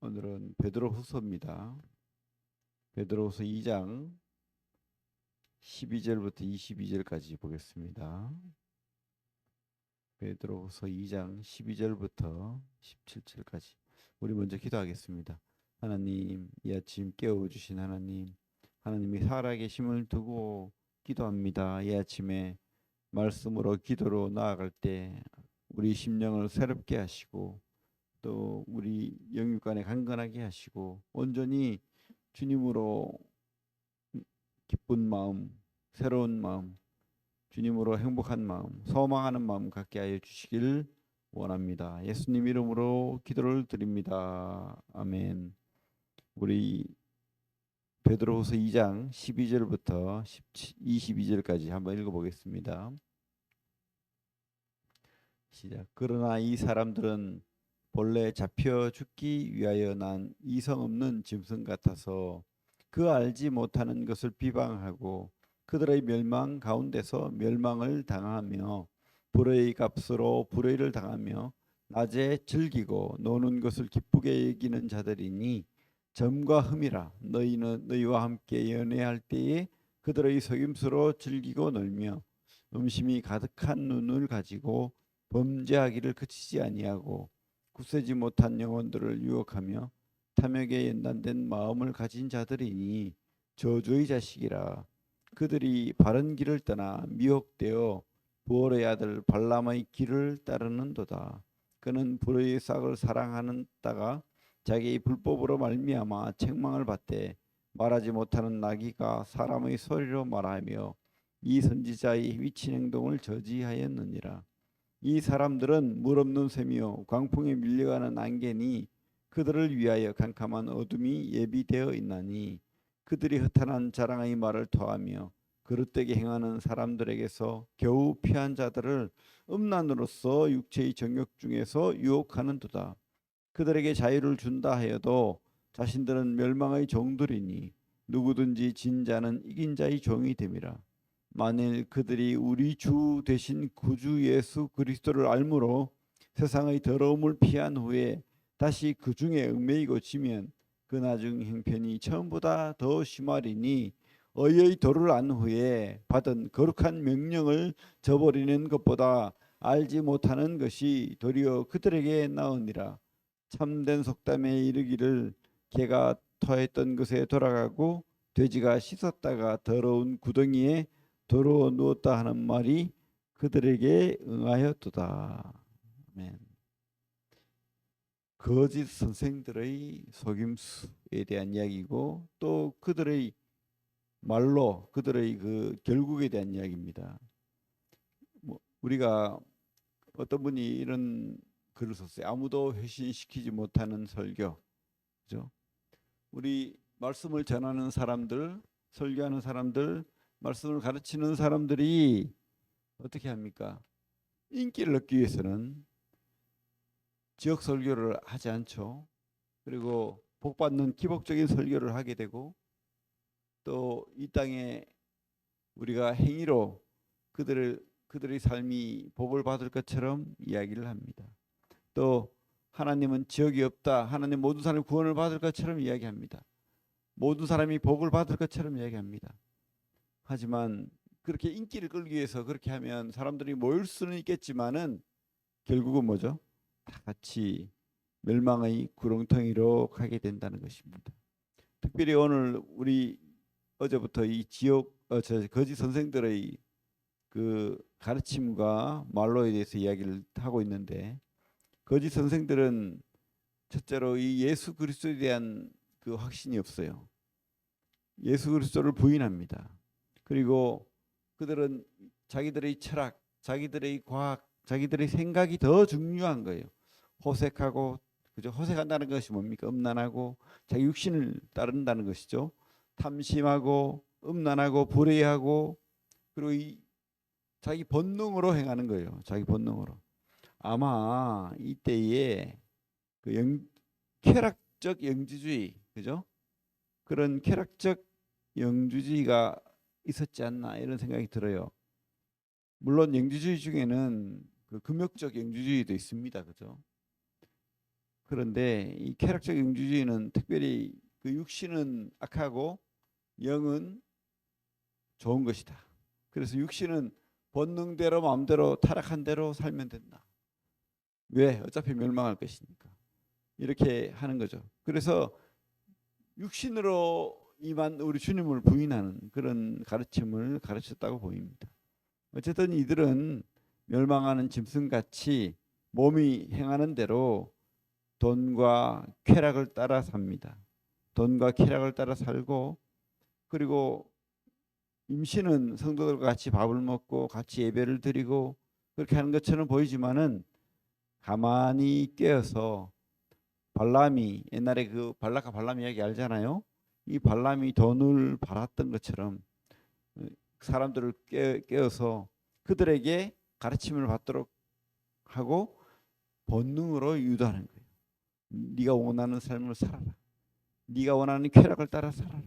오늘은 베드로후서입니다. 베드로후서 2장 12절부터 22절까지 보겠습니다. 베드로후서 2장 12절부터 17절까지. 우리 먼저 기도하겠습니다. 하나님, 이 아침 깨워주신 하나님, 하나님이 살아계심을 두고 기도합니다. 이 아침에 말씀으로 기도로 나아갈 때 우리 심령을 새롭게 하시고 또 우리 영육간에 강건하게 하시고 온전히 주님으로 기쁜 마음, 새로운 마음, 주님으로 행복한 마음, 소망하는 마음 갖게 하여 주시길 원합니다. 예수님 이름으로 기도를 드립니다. 아멘. 우리 베드로후서 2장 12절부터 22절까지 한번 읽어보겠습니다. 시작. 그러나 이 사람들은 본래 잡혀 죽기 위하여 난 이성 없는 짐승 같아서 그 알지 못하는 것을 비방하고 그들의 멸망 가운데서 멸망을 당하며 불의의 값으로 불의를 당하며 낮에 즐기고 노는 것을 기쁘게 여기는 자들이니 점과 흠이라. 너희는 너희와 함께 연애할 때에 그들의 속임수로 즐기고 놀며 음심이 가득한 눈을 가지고 범죄하기를 그치지 아니하고 굳세지 못한 영혼들을 유혹하며 탐욕에 연단된 마음을 가진 자들이니 저주의 자식이라. 그들이 바른 길을 떠나 미혹되어 부올의 아들 발람의 길을 따르는도다. 그는 불의의 싹을 사랑하는 따가 자기의 불법으로 말미암아 책망을 받되 말하지 못하는 나귀가 사람의 소리로 말하며 이 선지자의 미친 행동을 저지하였느니라. 이 사람들은 물 없는 샘이요 광풍에 밀려가는 안개니 그들을 위하여 캄캄한 어둠이 예비되어 있나니 그들이 허탄한 자랑의 말을 토하며 그릇되게 행하는 사람들에게서 겨우 피한 자들을 음란으로서 육체의 정욕 중에서 유혹하는도다. 그들에게 자유를 준다 하여도 자신들은 멸망의 종들이니 누구든지 진 자는 이긴 자의 종이 됨이라. 만일 그들이 우리 주 되신 구주 예수 그리스도를 알므로 세상의 더러움을 피한 후에 다시 그 중에 얽매이고 지면 그 나중 형편이 처음보다 더 심하리니 의의 도를 안 후에 받은 거룩한 명령을 저버리는 것보다 알지 못하는 것이 도리어 그들에게 나으니라. 참된 속담에 이르기를 개가 토했던 것에 돌아가고 돼지가 씻었다가 더러운 구덩이에 더러워 누웠다 하는 말이 그들에게 응하였도다. 아멘. 거짓 선생들의 속임수에 대한 이야기고 또 그들의 말로 그들의 그 결국에 대한 이야기입니다. 우리가 어떤 분이 이런 글을 썼어요. 아무도 회신시키지 못하는 설교. 그죠? 우리 말씀을 전하는 사람들, 설교하는 사람들, 말씀을 가르치는 사람들이 어떻게 합니까? 인기를 얻기 위해서는 지역 설교를 하지 않죠. 그리고 복받는 기복적인 설교를 하게 되고 또 이 땅에 우리가 행위로 그들의 삶이 복을 받을 것처럼 이야기를 합니다. 또 하나님은 지역이 없다. 하나님 모든 사람이 구원을 받을 것처럼 이야기합니다. 모든 사람이 복을 받을 것처럼 이야기합니다. 하지만 그렇게 인기를 끌기 위해서 그렇게 하면 사람들이 모일 수는 있겠지만은 결국은 뭐죠? 다 같이 멸망의 구렁텅이로 가게 된다는 것입니다. 특별히 오늘 우리 어제부터 이 거짓 선생들의 그 가르침과 말로에 대해서 이야기를 하고 있는데 거짓 선생들은 첫째로 이 예수 그리스도에 대한 그 확신이 없어요. 예수 그리스도를 부인합니다. 그리고 그들은 자기들의 철학, 자기들의 과학, 자기들의 생각이 더 중요한 거예요. 호색하고 그죠? 호색한다는 것이 뭡니까? 음란하고 자기 육신을 따른다는 것이죠. 탐심하고 음란하고 불의하고 그리고 자기 본능으로 행하는 거예요. 자기 본능으로. 아마 이때에 그 쾌락적 영지주의, 그죠? 그런 쾌락적 영주주의가 있었지 않나 이런 생각이 들어요. 물론 영주주의 중에는 그 금욕적 영주주의도 있습니다, 그죠? 그런데 이 쾌락적 영주주의는 특별히 그 육신은 악하고 영은 좋은 것이다. 그래서 육신은 본능대로 마음대로 타락한 대로 살면 된다. 왜? 어차피 멸망할 것이니까. 이렇게 하는 거죠. 그래서 육신으로 임한 우리 주님을 부인하는 그런 가르침을 가르쳤다고 보입니다. 어쨌든 이들은 멸망하는 짐승같이 몸이 행하는 대로 돈과 쾌락을 따라 삽니다. 돈과 쾌락을 따라 살고, 그리고 임신은 성도들과 같이 밥을 먹고 같이 예배를 드리고 그렇게 하는 것처럼 보이지만은 가만히 깨어서 발람이, 옛날에 그 발락과 발람 이야기 알잖아요. 이 발람이 돈을 벌었던 것처럼 사람들을 깨어서 그들에게 가르침을 받도록 하고 본능으로 유도하는 거예요. 네가 원하는 삶을 살아라. 네가 원하는 쾌락을 따라 살아라.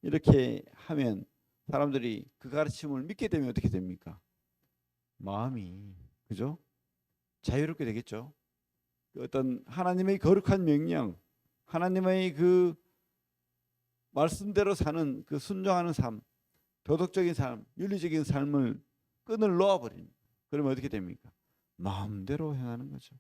이렇게 하면 사람들이 그 가르침을 믿게 되면 어떻게 됩니까? 마음이, 그죠? 자유롭게 되겠죠. 어떤 하나님의 거룩한 명령, 하나님의 그 말씀대로 사는 그 순종하는 삶, 도덕적인 삶, 윤리적인 삶을 끈을 놓아버립니다. 그러면 어떻게 됩니까? 마음대로 행하는 거죠.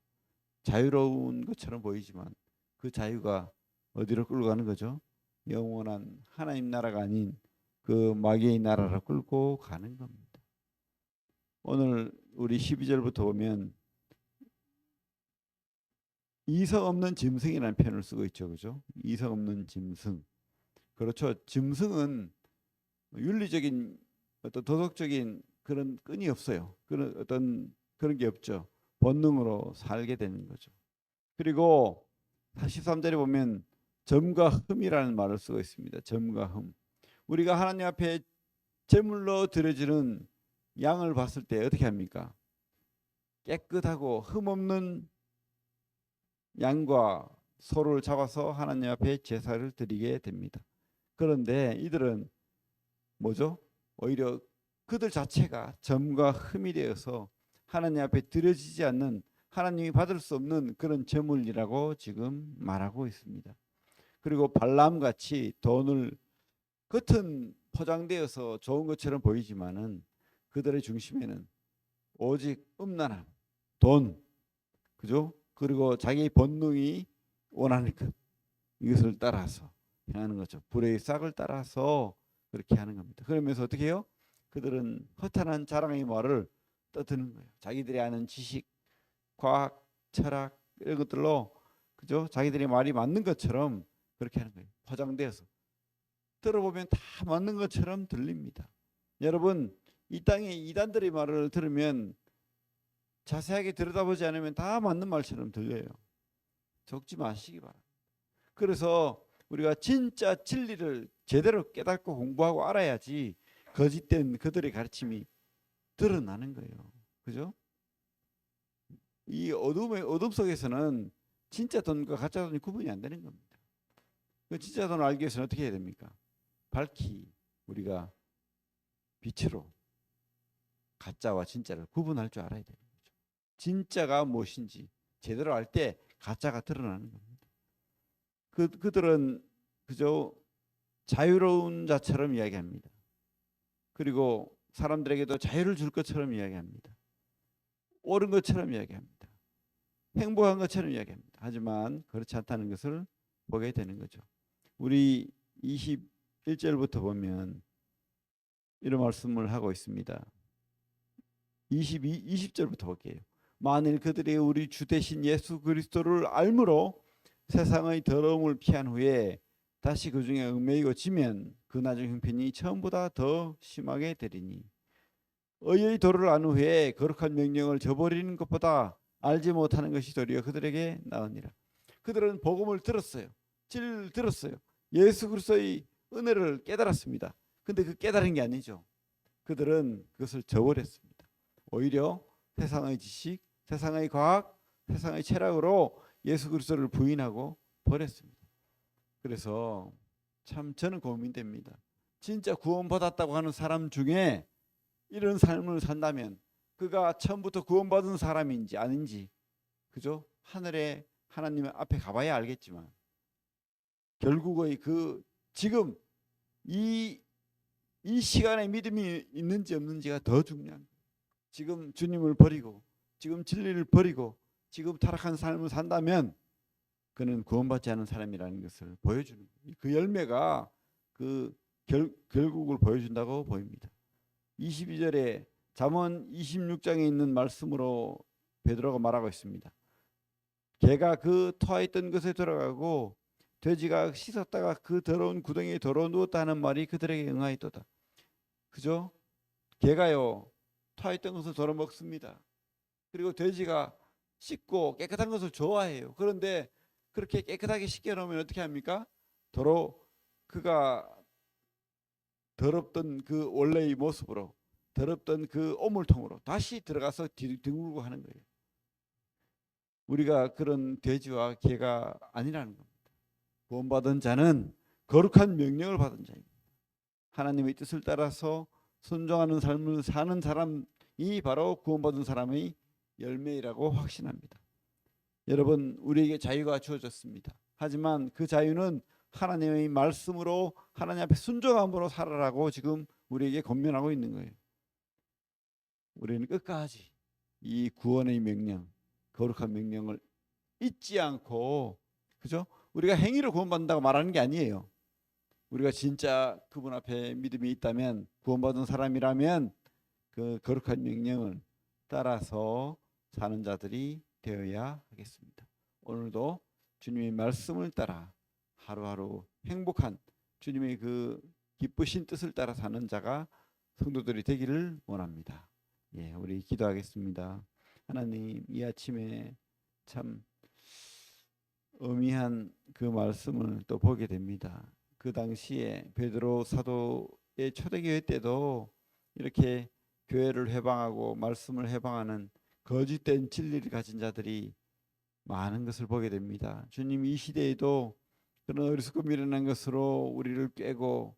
자유로운 것처럼 보이지만 그 자유가 어디로 끌고 가는 거죠? 영원한 하나님 나라가 아닌 그 마귀의 나라로 끌고 가는 겁니다. 오늘 우리 12절부터 보면 이성 없는 짐승이라는 표현을 쓰고 있죠. 그죠? 이성 없는 짐승. 그렇죠. 짐승은 윤리적인 어떤 도덕적인 그런 끈이 없어요. 그런 어떤 그런 게 없죠. 본능으로 살게 되는 거죠. 그리고 43절에 보면 점과 흠이라는 말을 쓰고 있습니다. 점과 흠. 우리가 하나님 앞에 제물로 드려지는 양을 봤을 때 어떻게 합니까? 깨끗하고 흠 없는 양과 소를 잡아서 하나님 앞에 제사를 드리게 됩니다. 그런데 이들은 뭐죠? 오히려 그들 자체가 점과 흠이 되어서 하나님 앞에 드려지지 않는, 하나님이 받을 수 없는 그런 제물이라고 지금 말하고 있습니다. 그리고 발람같이 돈을 겉은 포장되어서 좋은 것처럼 보이지만은 그들의 중심에는 오직 음란함, 돈, 그죠? 그리고 자기 본능이 원하는 것, 이것을 따라서 행하는 거죠. 불의 싹을 따라서 그렇게 하는 겁니다. 그러면서 어떻게 해요? 그들은 허탄한 자랑의 말을 떠드는 거예요. 자기들이 아는 지식, 과학, 철학 이런 것들로, 그죠? 자기들이 말이 맞는 것처럼 그렇게 하는 거예요. 포장되어서 들어보면 다 맞는 것처럼 들립니다. 여러분, 이 땅에 이단들의 말을 들으면 자세하게 들여다보지 않으면 다 맞는 말처럼 들려요. 적지 마시기 바랍니다. 그래서 우리가 진짜 진리를 제대로 깨닫고 공부하고 알아야지 거짓된 그들의 가르침이 드러나는 거예요. 그죠? 이 어둠 속에서는 진짜 돈과 가짜 돈이 구분이 안 되는 겁니다. 그 진짜 돈을 알기 위해서는 어떻게 해야 됩니까? 밝히 우리가 빛으로 가짜와 진짜를 구분할 줄 알아야 되는 거죠. 진짜가 무엇인지 제대로 알 때 가짜가 드러나는 겁니다. 그들은 그저 자유로운 자처럼 이야기합니다. 그리고 사람들에게도 자유를 줄 것처럼 이야기합니다. 옳은 것처럼 이야기합니다. 행복한 것처럼 이야기합니다. 하지만 그렇지 않다는 것을 보게 되는 거죠. 우리 21절부터 보면 이런 말씀을 하고 있습니다. 20절부터 볼게요. 만일 그들이 우리 주 대신 예수 그리스도를 알므로 세상의 더러움을 피한 후에 다시 그 중에 얽매이고 지면 그 나중 형편이 처음보다 더 심하게 되리니 의의 도를 안 후에 거룩한 명령을 저버리는 것보다 알지 못하는 것이 도리어 그들에게 나으니라. 그들은 복음을 들었어요. 진리를 들었어요. 예수 그리스도의 은혜를 깨달았습니다. 근데 그 깨달은 게 아니죠. 그들은 그것을 저버렸습니다. 오히려 세상의 지식, 세상의 과학, 세상의 철학으로 예수 그리스도를 부인하고 버렸습니다. 그래서 참 저는 고민됩니다. 진짜 구원받았다고 하는 사람 중에 이런 삶을 산다면 그가 처음부터 구원받은 사람인지 아닌지, 그죠? 하나님 앞에 가봐야 알겠지만 결국의 그 지금 이 시간에 믿음이 있는지 없는지가 더 중요한 거예요. 지금 주님을 버리고 지금 진리를 버리고 지금 타락한 삶을 산다면 그는 구원받지 않은 사람이라는 것을 보여주는 거예요. 그 열매가 그 결국을 보여준다고 보입니다. 22절에 잠언 26장에 있는 말씀으로 베드로가 말하고 있습니다. 개가 그 토하였던 것에 들어가고 돼지가 씻었다가 그 더러운 구덩이에 더러 누웠다 하는 말이 그들에게 응하였도다. 그죠? 개가요 토하였던 것을 더러 먹습니다. 그리고 돼지가 씻고 깨끗한 것을 좋아해요. 그런데 그렇게 깨끗하게 씻겨 놓으면 어떻게 합니까? 그가 더럽던 그 원래의 모습으로 더럽던 그 오물통으로 다시 들어가서 뒹굴고 하는 거예요. 우리가 그런 돼지와 개가 아니라는 겁니다. 구원받은 자는 거룩한 명령을 받은 자입니다. 하나님의 뜻을 따라서 순종하는 삶을 사는 사람이 바로 구원받은 사람의 열매라고 확신합니다. 여러분, 우리에게 자유가 주어졌습니다. 하지만 그 자유는 하나님의 말씀으로 하나님 앞에 순종함으로 살아라고 지금 우리에게 권면하고 있는 거예요. 우리는 끝까지 이 구원의 명령, 거룩한 명령을 잊지 않고, 그죠? 우리가 행위로 구원받는다고 말하는 게 아니에요. 우리가 진짜 그분 앞에 믿음이 있다면, 구원받은 사람이라면 그 거룩한 명령을 따라서 사는 자들이 되어야 하겠습니다. 오늘도 주님의 말씀을 따라 하루하루 행복한 주님의 그 기쁘신 뜻을 따라 사는 자가 성도들이 되기를 원합니다. 예, 우리 기도하겠습니다. 하나님, 이 아침에 참 의미한 그 말씀을 또 보게 됩니다. 그 당시에 베드로 사도의 초대교회 때도 이렇게 교회를 해방하고 말씀을 해방하는 거짓된 진리를 가진 자들이 많은 것을 보게 됩니다. 주님, 이 시대에도 그런 어리석고 미련한 것으로 우리를 꿰고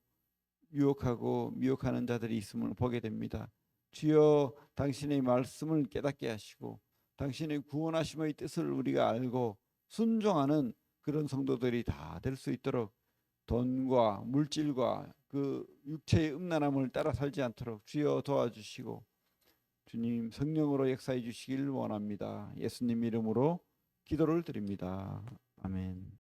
유혹하고 미혹하는 자들이 있음을 보게 됩니다. 주여, 당신의 말씀을 깨닫게 하시고 당신의 구원하심의 뜻을 우리가 알고 순종하는 그런 성도들이 다 될 수 있도록 돈과 물질과 그 육체의 음란함을 따라 살지 않도록 주여 도와주시고 주님 성령으로 역사해 주시길 원합니다. 예수님 이름으로 기도를 드립니다. 아멘.